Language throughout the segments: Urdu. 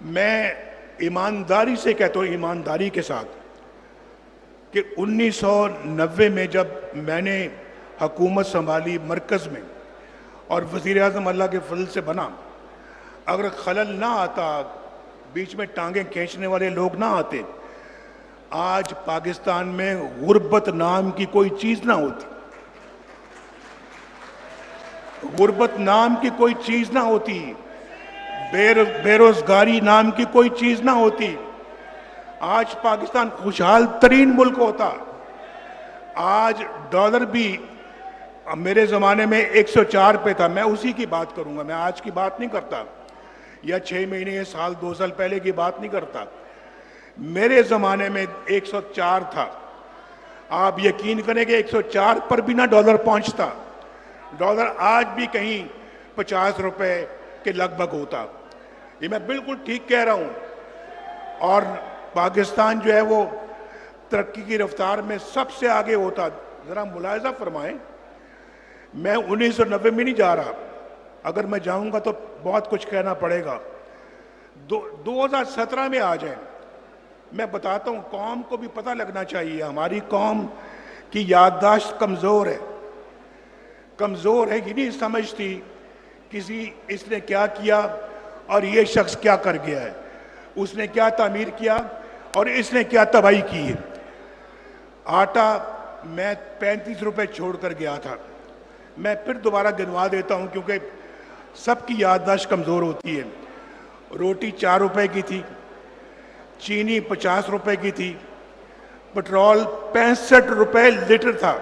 میں ایمانداری سے کہتا ہوں، ایمانداری کے ساتھ، کہ 1990 میں جب میں نے حکومت سنبھالی مرکز میں اور وزیر اعظم اللہ کے فضل سے بنا، اگر خلل نہ آتا، بیچ میں ٹانگیں کھینچنے والے لوگ نہ آتے، آج پاکستان میں غربت نام کی کوئی چیز نہ ہوتی، غربت نام کی کوئی چیز نہ ہوتی، بے روزگاری نام کی کوئی چیز نہ ہوتی، آج پاکستان خوشحال ترین ملک ہوتا۔ آج ڈالر بھی میرے زمانے میں 104 پہ تھا، میں اسی کی بات کروں گا، میں آج کی بات نہیں کرتا، یا 6 مہینے یا سال 2 سال پہلے کی بات نہیں کرتا۔ میرے زمانے میں 104 تھا، آپ یقین کریں کہ 104 پر بھی نہ ڈالر پہنچتا، ڈالر آج بھی کہیں 50 روپے کے لگ بھگ ہوتا۔ یہ میں بالکل ٹھیک کہہ رہا ہوں، اور پاکستان جو ہے وہ ترقی کی رفتار میں سب سے آگے ہوتا۔ ذرا ملاحظہ فرمائیں، میں 1990 میں نہیں جا رہا، اگر میں جاؤں گا تو بہت کچھ کہنا پڑے گا۔ 2017 میں آ جائیں، میں بتاتا ہوں، قوم کو بھی پتہ لگنا چاہیے، ہماری قوم کی یادداشت کمزور ہے، کمزور ہے، یہ نہیں سمجھتی اس نے کیا کیا اور یہ شخص کیا کر گیا ہے، اس نے کیا تعمیر کیا اور اس نے کیا تباہی کی ہے۔ آٹا میں 35 روپے چھوڑ کر گیا تھا، میں پھر دوبارہ گنوا دیتا ہوں کیونکہ سب کی یادداشت کمزور ہوتی ہے۔ روٹی 4 روپے کی تھی، چینی 50 روپے کی تھی، پٹرول 65 روپے لیٹر تھا،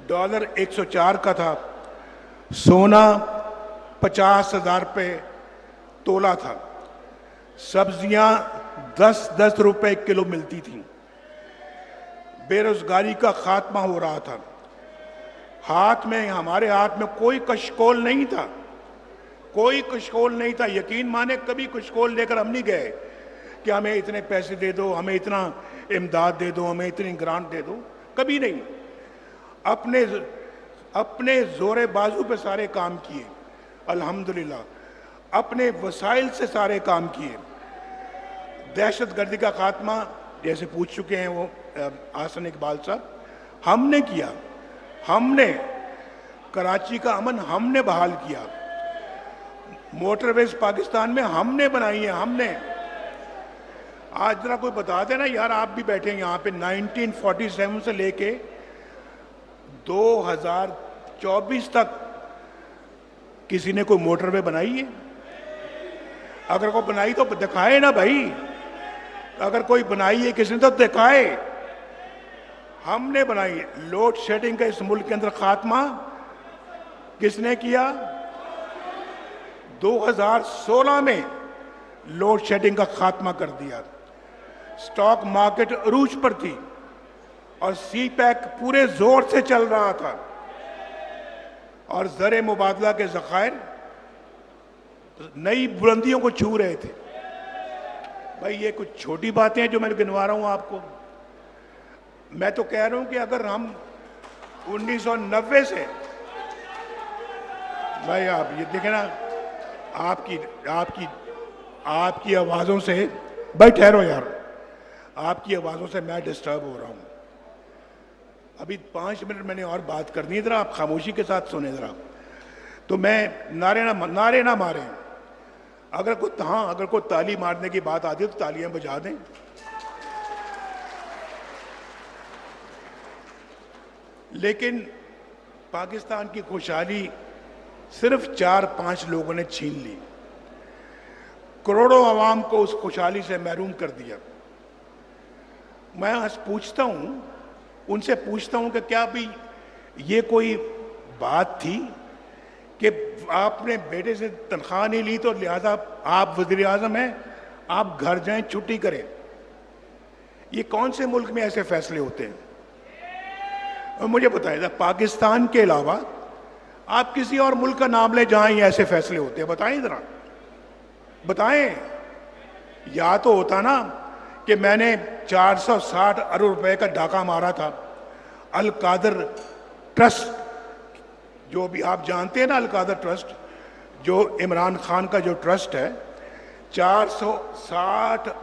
ڈالر 104 کا تھا، سونا 50,000 روپے تولا تھا، سبزیاں 10 روپے کلو ملتی تھیں، بے روزگاری کا خاتمہ ہو رہا تھا، ہمارے ہاتھ میں کوئی کشکول نہیں تھا، کوئی کشکول نہیں تھا، یقین مانے کبھی کشکول لے کر ہم نہیں گئے کہ ہمیں اتنے پیسے دے دو، ہمیں اتنا امداد دے دو، ہمیں اتنی گرانٹ دے دو، کبھی نہیں۔ اپنے زور بازو پہ سارے کام کیے، الحمدللہ، اپنے وسائل سے سارے کام کیے۔ دہشت گردی کا خاتمہ جیسے پوچھ چکے ہیں وہ آسن اقبال صاحب، ہم نے کیا، ہم نے کراچی کا امن ہم نے بحال کیا، موٹر ویز پاکستان میں ہم نے بنائی ہیں، ہم نے۔ آج ذرا کوئی بتا دے نا یار، آپ بھی بیٹھے ہیں یہاں پہ، 1947 سے لے کے 2024 تک کسی نے کوئی موٹر وے بنائی ہے؟ اگر کوئی بنائی تو دکھائے نا بھائی، اگر کوئی بنائی ہے کسی نے تو دکھائے۔ ہم نے بنائی۔ لوڈ شیڈنگ کا اس ملک کے اندر خاتمہ کس نے کیا؟ 2016 میں لوڈ شیڈنگ کا خاتمہ کر دیا۔ سٹاک مارکیٹ عروج پر تھی اور سی پیک پورے زور سے چل رہا تھا، اور زر مبادلہ کے ذخائر نئی بلندیوں کو چھو رہے تھے۔ بھائی یہ کچھ چھوٹی باتیں ہیں جو میں گنوا رہا ہوں آپ کو؟ میں تو کہہ رہا ہوں کہ اگر ہم 1990 سے، بھائی آپ یہ دیکھیں نا، آپ کی آوازوں سے، بھائی ٹھہرو یار، آپ کی آوازوں سے میں ڈسٹرب ہو رہا ہوں۔ ابھی 5 منٹ میں نے اور بات کرنی ہے، ذرا آپ خاموشی کے ساتھ سنیں ذرا، تو میں نعرے نہ ماریں۔ اگر کوئی تالی مارنے کی بات آتی ہے تو تالیاں بجا دیں۔ لیکن پاکستان کی خوشحالی صرف 4-5 لوگوں نے چھین لی، کروڑوں عوام کو اس خوشحالی سے محروم کر دیا۔ میں پوچھتا ہوں، ان سے پوچھتا ہوں کہ کیا بھی یہ کوئی بات تھی کہ آپ نے بیٹے سے تنخواہ نہیں لی تو لہذا آپ وزیر اعظم ہیں، آپ گھر جائیں چھٹی کریں؟ یہ کون سے ملک میں ایسے فیصلے ہوتے ہیں؟ اور مجھے بتائیں، پاکستان کے علاوہ آپ کسی اور ملک کا نام لیں جہاں یہ ایسے فیصلے ہوتے ہیں؟ بتائیں ذرا، بتائیں۔ یا تو ہوتا نا کہ میں نے 460 ارب روپے کا ڈاکہ مارا تھا القادر ٹرسٹ، جو بھی آپ جانتے ہیں نا، القادر ٹرسٹ جو عمران خان کا جو ٹرسٹ ہے، 460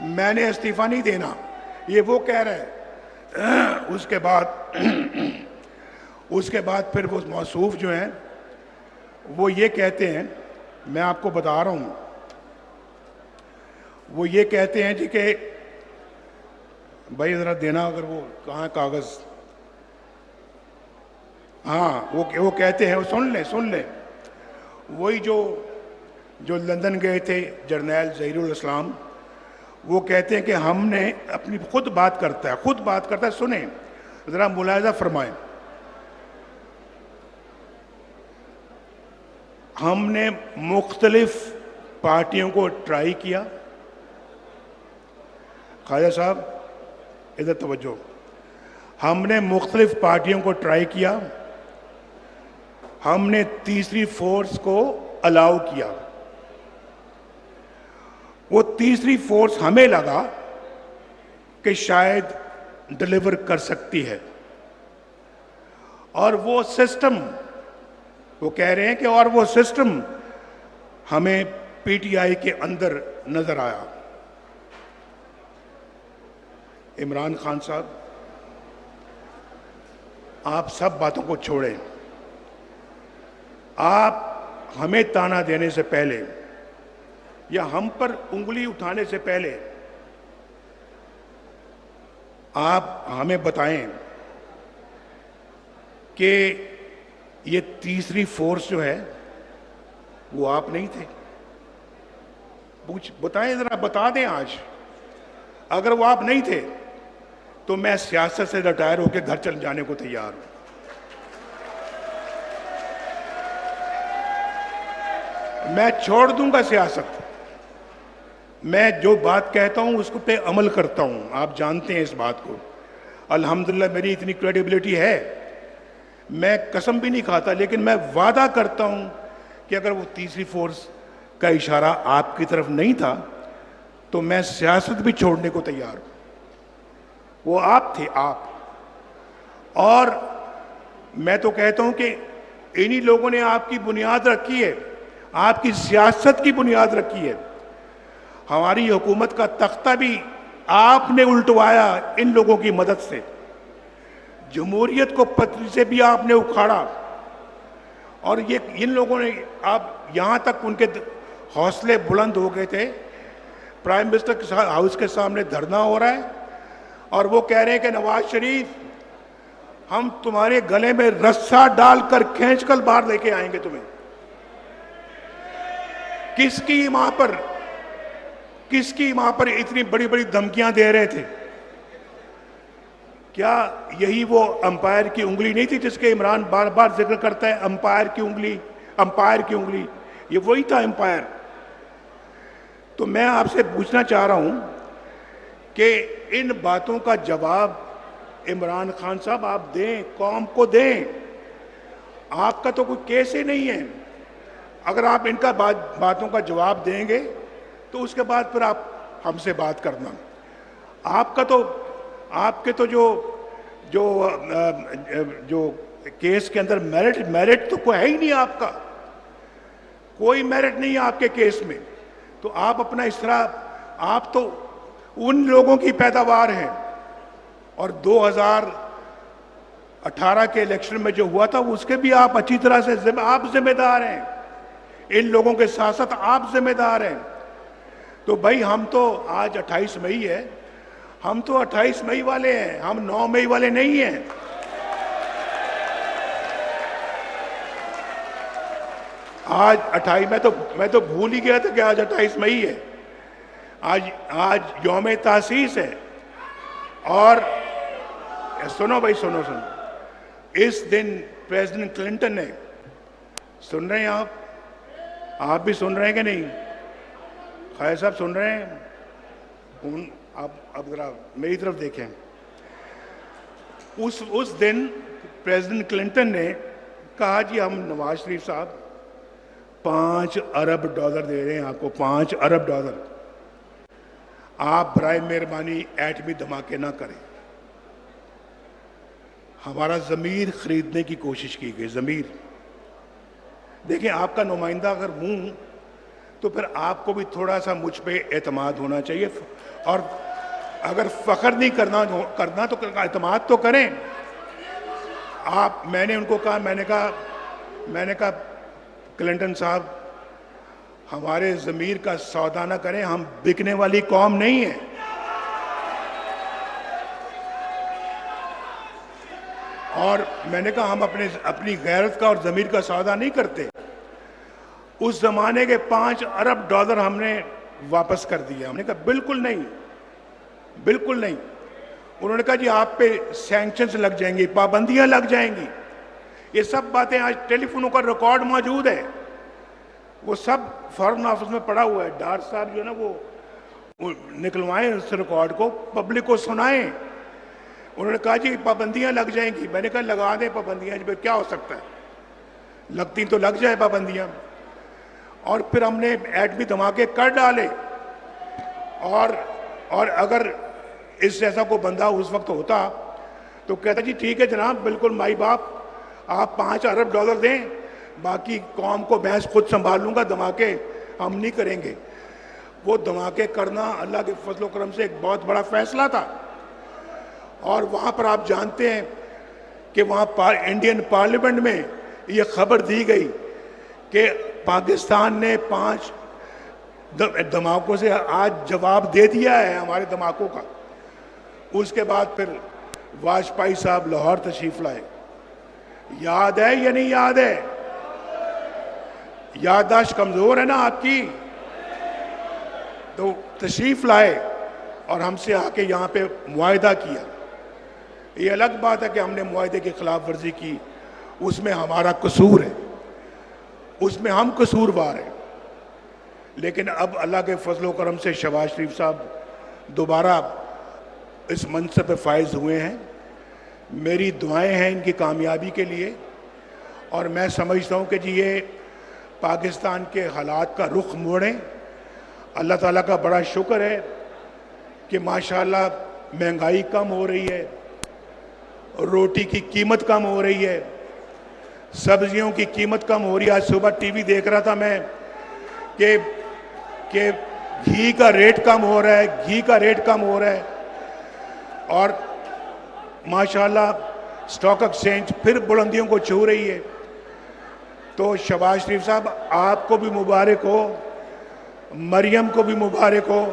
میں نے استعفیٰ نہیں دینا، یہ وہ کہہ رہا ہے۔ اس کے بعد پھر وہ موصوف جو ہیں وہ یہ کہتے ہیں، میں آپ کو بتا رہا ہوں، وہ یہ کہتے ہیں جی کہ بھائی ذرا دینا، اگر وہ کہاں کاغذ، ہاں وہ کہتے ہیں، وہ سن لیں، وہی جو لندن گئے تھے جرنیل ظہیر الاسلام، وہ کہتے ہیں کہ ہم نے اپنی خود بات کرتا ہے، سنیں ذرا ملاحظہ فرمائیں، ہم نے مختلف پارٹیوں کو ٹرائی کیا، خواجہ صاحب ادھر توجہ، ہم نے مختلف پارٹیوں کو ٹرائی کیا، ہم نے تیسری فورس کو الاؤ کیا، وہ تیسری فورس ہمیں لگا کہ شاید ڈیلیور کر سکتی ہے، اور وہ سسٹم، وہ کہہ رہے ہیں کہ اور وہ سسٹم ہمیں پی ٹی آئی کے اندر نظر آیا۔ عمران خان صاحب، آپ سب باتوں کو چھوڑیں، آپ ہمیں تانا دینے سے پہلے یا ہم پر انگلی اٹھانے سے پہلے آپ ہمیں بتائیں کہ یہ تیسری فورس جو ہے وہ آپ نہیں تھے، بتائیں ذرا، بتا دیں آج، اگر وہ آپ نہیں تھے تو میں سیاست سے ریٹائر ہو کے گھر چل جانے کو تیار ہوں۔ میں چھوڑ دوں گا سیاست، میں جو بات کہتا ہوں اس پہ عمل کرتا ہوں، آپ جانتے ہیں اس بات کو، الحمدللہ میری اتنی کریڈیبلٹی ہے، میں قسم بھی نہیں کھاتا، لیکن میں وعدہ کرتا ہوں کہ اگر وہ تیسری فورس کا اشارہ آپ کی طرف نہیں تھا تو میں سیاست بھی چھوڑنے کو تیار ہوں۔ وہ آپ تھے، آپ، اور میں تو کہتا ہوں کہ انہی لوگوں نے آپ کی بنیاد رکھی ہے، آپ کی سیاست کی بنیاد رکھی ہے، ہماری حکومت کا تختہ بھی آپ نے الٹوایا ان لوگوں کی مدد سے، جمہوریت کو پتری سے بھی آپ نے اکھاڑا، اور یہ ان لوگوں نے، آپ یہاں تک ان کے حوصلے بلند ہو گئے تھے، پرائم منسٹر کے ہاؤس کے سامنے دھرنا ہو رہا ہے اور وہ کہہ رہے ہیں کہ نواز شریف ہم تمہارے گلے میں رسا ڈال کر کھینچ کر باہر لے کے آئیں گے تمہیں۔ کس کی ماں پر اتنی بڑی بڑی دھمکیاں دے رہے تھے؟ کیا یہی وہ امپائر کی انگلی نہیں تھی جس کے عمران بار بار ذکر کرتا ہے، امپائر کی انگلی، یہ وہی تھا امپائر۔ تو میں آپ سے پوچھنا چاہ رہا ہوں کہ ان باتوں کا جواب عمران خان صاحب آپ دیں، قوم کو دیں، آپ کا تو کوئی کیس ہی نہیں ہے، اگر آپ ان کا باتوں کا جواب دیں گے تو اس کے بعد پھر آپ ہم سے بات کرنا، آپ کے تو جو کیس کے اندر میرٹ تو کوئی ہے ہی نہیں، آپ کا کوئی میرٹ نہیں ہے آپ کے کیس میں، تو آپ اپنا اس طرح، آپ تو ان لوگوں کی پیداوار ہیں، اور 2018 کے الیکشن میں جو ہوا تھا اس کے بھی آپ اچھی طرح سے آپ ذمہ دار ہیں، ان لوگوں کے ساتھ ساتھ آپ ذمہ دار ہیں۔ تو بھائی ہم تو آج 28 مئی ہے، ہم تو 28 مئی والے ہیں، ہم 9 مئی والے نہیں ہیں۔ آج 28، میں تو بھول ہی گیا تھا کہ آج 28 مئی ہے، آج یوم تاسیس ہے، اور سنو بھائی، سنو، اس دن پریزیڈنٹ کلنٹن نے، سن رہے ہیں آپ بھی سن رہے ہیں کہ نہیں؟ خیر صاحب سن رہے ہیں؟ اب ذرا میری طرف دیکھیں، اس دن پریزیڈنٹ کلنٹن نے کہا جی ہم نواز شریف صاحب $5 ارب دے رہے ہیں آپ کو، $5 ارب، آپ برائے مہربانی ایٹمی دھماکے نہ کریں۔ ہمارا ضمیر خریدنے کی کوشش کی گئی، ضمیر۔ دیکھیں آپ کا نمائندہ اگر منہ تو پھر آپ کو بھی تھوڑا سا مجھ پہ اعتماد ہونا چاہیے، اور اگر فخر نہیں کرنا تو اعتماد تو کریں آپ۔ میں نے ان کو کہا، میں نے کہا کلنٹن صاحب ہمارے ضمیر کا سودا نہ کریں، ہم بکنے والی قوم نہیں ہیں۔ اور میں نے کہا ہم اپنی غیرت کا اور ضمیر کا سودا نہیں کرتے۔ اس زمانے کے $5 ارب ہم نے واپس کر دیا۔ ہم نے کہا بالکل نہیں، بالکل نہیں۔ انہوں نے کہا جی آپ پہ سینکشنز لگ جائیں گی، پابندیاں لگ جائیں گی۔ یہ سب باتیں آج ٹیلی فونوں کا ریکارڈ موجود ہے، وہ سب فارن آفس میں پڑا ہوا ہے۔ ڈار صاحب جو ہے نا وہ نکلوائیں اس ریکارڈ کو، پبلک کو سنائیں۔ انہوں نے کہا جی پابندیاں لگ جائیں گی۔ میں نے کہا لگا دیں پابندیاں، جی کیا ہو سکتا ہے، لگتی تو لگ جائے پابندیاں۔ اور پھر ہم نے ایٹمی دھماکے کر ڈالے، اور اگر اس جیسا کوئی بندہ اس وقت ہوتا تو کہتا جی ٹھیک ہے جناب، بالکل مائی باپ، آپ $5 ارب دیں، باقی قوم کو میں خود سنبھال لوں گا، دھماکے ہم نہیں کریں گے۔ وہ دھماکے کرنا اللہ کے فضل و کرم سے ایک بہت بڑا فیصلہ تھا۔ اور وہاں پر آپ جانتے ہیں کہ وہاں انڈین پارلیمنٹ میں یہ خبر دی گئی کہ پاکستان نے 5 دھماکوں سے آج جواب دے دیا ہے ہمارے دھماکوں کا۔ اس کے بعد پھر واجپئی صاحب لاہور تشریف لائے۔ یاد ہے یا نہیں یاد ہے؟ یادداشت کمزور ہے نا آپ کی؟ تو تشریف لائے اور ہم سے آ کے یہاں پہ معاہدہ کیا۔ یہ الگ بات ہے کہ ہم نے معاہدے کی خلاف ورزی کی، اس میں ہمارا قصور ہے، اس میں ہم قصوروار ہیں۔ لیکن اب اللہ کے فضل و کرم سے شہباز شریف صاحب دوبارہ اس منصب پہ فائز ہوئے ہیں۔ میری دعائیں ہیں ان کی کامیابی کے لیے، اور میں سمجھتا ہوں کہ جی یہ پاکستان کے حالات کا رخ موڑیں۔ اللہ تعالیٰ کا بڑا شکر ہے کہ ماشاءاللہ مہنگائی کم ہو رہی ہے، روٹی کی قیمت کم ہو رہی ہے، سبزیوں کی قیمت کم ہو رہی ہے۔ آج صبح ٹی وی دیکھ رہا تھا میں کہ گھی کا ریٹ کم ہو رہا ہے، گھی کا ریٹ کم ہو رہا ہے، اور ماشاءاللہ سٹاک ایکسچینج پھر بلندیوں کو چھو رہی ہے۔ تو شہباز شریف صاحب آپ کو بھی مبارک ہو، مریم کو بھی مبارک ہو،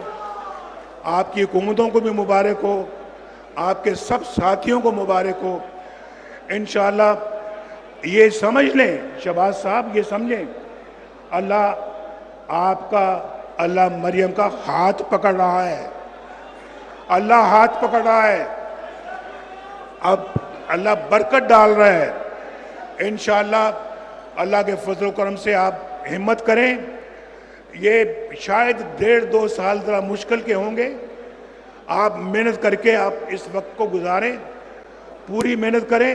آپ کی حکومتوں کو بھی مبارک ہو، آپ کے سب ساتھیوں کو مبارک ہو۔ انشاءاللہ یہ سمجھ لیں شہباز صاحب، یہ سمجھیں اللہ آپ کا، اللہ مریم کا ہاتھ پکڑ رہا ہے، اللہ ہاتھ پکڑ رہا ہے، اب اللہ برکت ڈال رہا ہے۔ انشاءاللہ اللہ کے فضل و کرم سے آپ ہمت کریں۔ یہ شاید 1.5-2 سال ذرا مشکل کے ہوں گے، آپ محنت کر کے آپ اس وقت کو گزاریں، پوری محنت کریں۔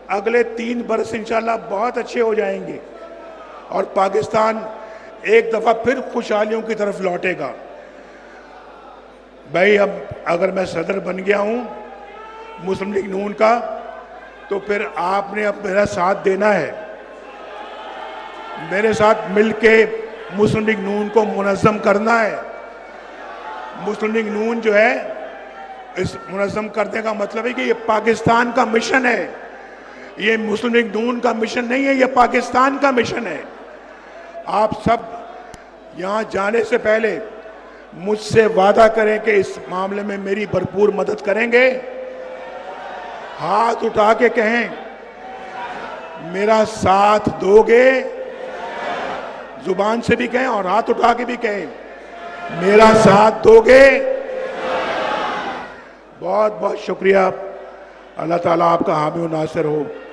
اگلے 3 برس انشاءاللہ بہت اچھے ہو جائیں گے، اور پاکستان ایک دفعہ پھر خوشحالیوں کی طرف لوٹے گا۔ بھائی اب اگر میں صدر بن گیا ہوں مسلم لیگ نون کا، تو پھر آپ نے اب میرا ساتھ دینا ہے، میرے ساتھ مل کے مسلم لیگ نون کو منظم کرنا ہے۔ مسلم لیگ نون جو ہے، اس منظم کرنے کا مطلب ہے کہ یہ پاکستان کا مشن ہے، یہ مسلم لیگ نون کا مشن نہیں ہے، یہ پاکستان کا مشن ہے۔ آپ سب یہاں جانے سے پہلے مجھ سے وعدہ کریں کہ اس معاملے میں میری بھرپور مدد کریں گے۔ ہاتھ اٹھا کے کہیں میرا ساتھ دو گے، زبان سے بھی کہیں اور ہاتھ اٹھا کے بھی کہیں میرا ساتھ دو گے۔ بہت بہت شکریہ، اللہ تعالیٰ آپ کا حامی و ناصر ہو۔